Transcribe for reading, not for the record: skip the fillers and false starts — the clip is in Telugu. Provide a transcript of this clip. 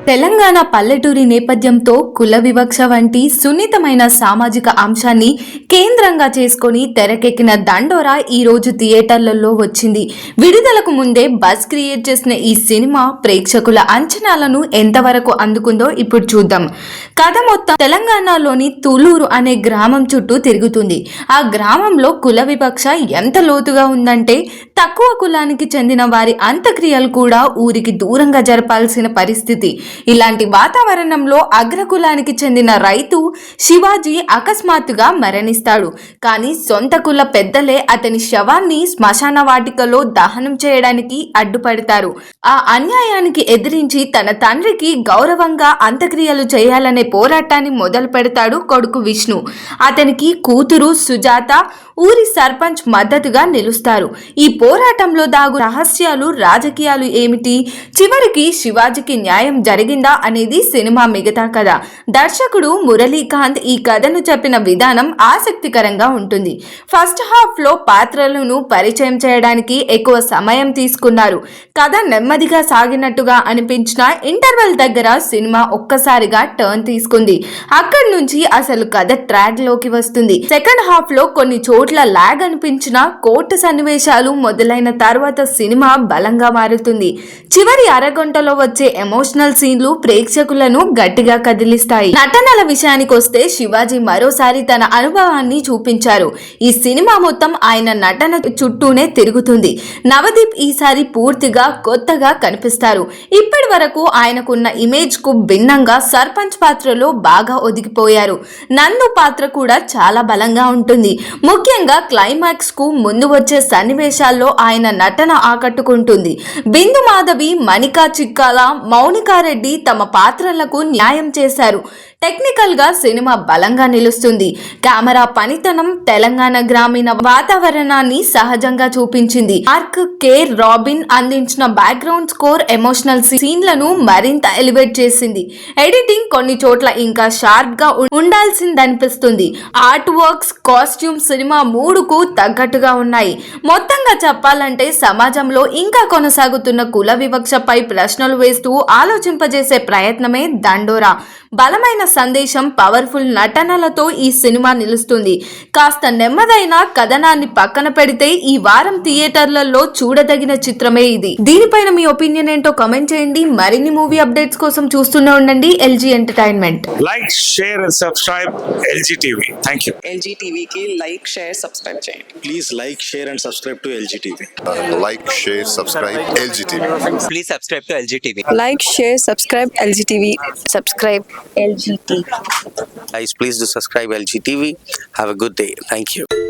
తెలంగాణ పల్లెటూరి నేపథ్యంతో కుల వివక్ష వంటి సున్నితమైన సామాజిక అంశాన్ని కేంద్రంగా చేసుకొని తెరకెక్కిన దండోరా ఈ రోజు థియేటర్లలో వచ్చింది. విడుదలకు ముందే బజ్ క్రియేట్ చేసిన ఈ సినిమా ప్రేక్షకుల అంచనాలను ఎంతవరకు అందుకుందో ఇప్పుడు చూద్దాం. కథ మొత్తం తెలంగాణలోని తులూరు అనే గ్రామం చుట్టూ తిరుగుతుంది. ఆ గ్రామంలో కుల వివక్ష ఎంత లోతుగా ఉందంటే తక్కువ కులానికి చెందిన వారి అంత్యక్రియలు కూడా ఊరికి దూరంగా జరపాల్సిన పరిస్థితి. ఇలాంటి వాతావరణంలో అగ్రకులానికి చెందిన రైతు శివాజీ అకస్మాత్తుగా మరణిస్తాడు. కానీ సొంత కుల పెద్దలే అతని శవాన్ని శ్మశాన వాటికలో దహనం చేయడానికి అడ్డుపడతారు. ఆ అన్యాయానికి ఎదిరించి తన తండ్రికి గౌరవంగా అంత్యక్రియలు చేయాలనే పోరాటాన్ని మొదలు పెడతాడు కొడుకు విష్ణు. అతనికి కూతురు సుజాత ఊరి సర్పంచ్ మద్దతుగా నిలుస్తారు. ఈ పోరాటంలో దాగు రహస్యాలు, రాజకీయాలు ఏమిటి, చివరికి శివాజీకి న్యాయం జరిగిందా అనేది సినిమా మిగతా కథ. దర్శకుడు మురళీకాంత్ ఈ కథను చెప్పిన విధానం ఆసక్తికరంగా ఉంటుంది. ఫస్ట్ హాఫ్ లో పాత్రలను పరిచయం చేయడానికి ఎక్కువ సమయం తీసుకున్నారు. కథ నెమ్మదిగా సాగినట్టుగా అనిపించిన ఇంటర్వెల్ దగ్గర సినిమా ఒక్కసారిగా టర్న్ తీసుకుంది. అక్కడి నుంచి అసలు కథ ట్రాక్ లోకి వస్తుంది. సెకండ్ హాఫ్ లో కొన్ని చోట్ల లాగ్ అనిపించిన కోర్టు సన్నివేశాలు మొదలైన తర్వాత సినిమా బలంగా మారుతుంది. చివరి అరగంటలో వచ్చే ఎమోషనల్ సీన్లు ప్రేక్షకులను గట్టిగా కదిలిస్తాయి. నటనల విషయానికి వస్తే శివాజీ మరోసారి తన అనుభవాన్ని చూపించారు. ఈ సినిమా మొత్తం ఆయన నటన చుట్టూనే తిరుగుతుంది. నవదీప్ ఈసారి పూర్తిగా కొత్తగా కనిపిస్తారు. ఇప్పటి వరకు ఆయనకున్న ఇమేజ్ కు భిన్నంగా సర్పంచ్ పాత్రలో బాగా ఒదిగిపోయారు. నందు పాత్ర కూడా చాలా బలంగా ఉంటుంది. ముఖ్యంగా క్లైమాక్స్ కు ముందు వచ్చే సన్నివేశాల్లో ఆయన నటన ఆకట్టుకుంటుంది. బిందు మాధవి, మణికా చిక్కాల, మౌనికారెడ్డి తమ పాత్రలకు న్యాయం చేశారు. టెక్నికల్ గా సినిమా బలంగా నిలుస్తుంది. కెమెరా పనితనం తెలంగాణ గ్రామీణ వాతావరణాన్ని సహజంగా చూపించింది. మార్క్ కే రాబిన్ అందించిన బ్యాక్గ్రౌండ్ స్కోర్ ఎమోషనల్ సీన్లను మరింత ఎలివేట్ చేసింది. ఎడిటింగ్ కొన్ని చోట్ల ఇంకా షార్ప్ గా ఉండాల్సిందనిపిస్తుంది. ఆర్ట్ వర్క్స్, కాస్ట్యూమ్ సినిమా మూడుకు తగ్గట్టుగా ఉన్నాయి. మొత్తంగా చెప్పాలంటే సమాజంలో ఇంకా కొనసాగుతున్న కుల వివక్షపై ప్రశ్నలు వేస్తూ ఆలోచింపజేసే ప్రయత్నమే దండోరా. బలమైన సందేశం, పవర్ఫుల్ నటనలతో ఈ సినిమా నిలుస్తుంది. కాస్త నెమ్మదైన కథనాన్ని పక్కన పెడితే ఈ వారం థియేటర్లలో చూడదగిన చిత్రమే ఇది. దీనిపైన మీ ఒపీనియన్ ఏంటో కామెంట్ చేయండి. మరిన్ని మూవీ అప్డేట్స్ కోసం చూస్తూనే ఉండండి LG entertainment. Like, share and subscribe LG TV. Thank you. LG టీవీకి లైక్, షేర్, సబ్స్క్రైబ్ చేయండి. Please like, share and subscribe to LG TV. Like, share, subscribe LG TV. Please subscribe to LG TV. Like, share, subscribe LG TV. Subscribe LG TV. Guys, please do subscribe LG TV. Have a good day. Thank you.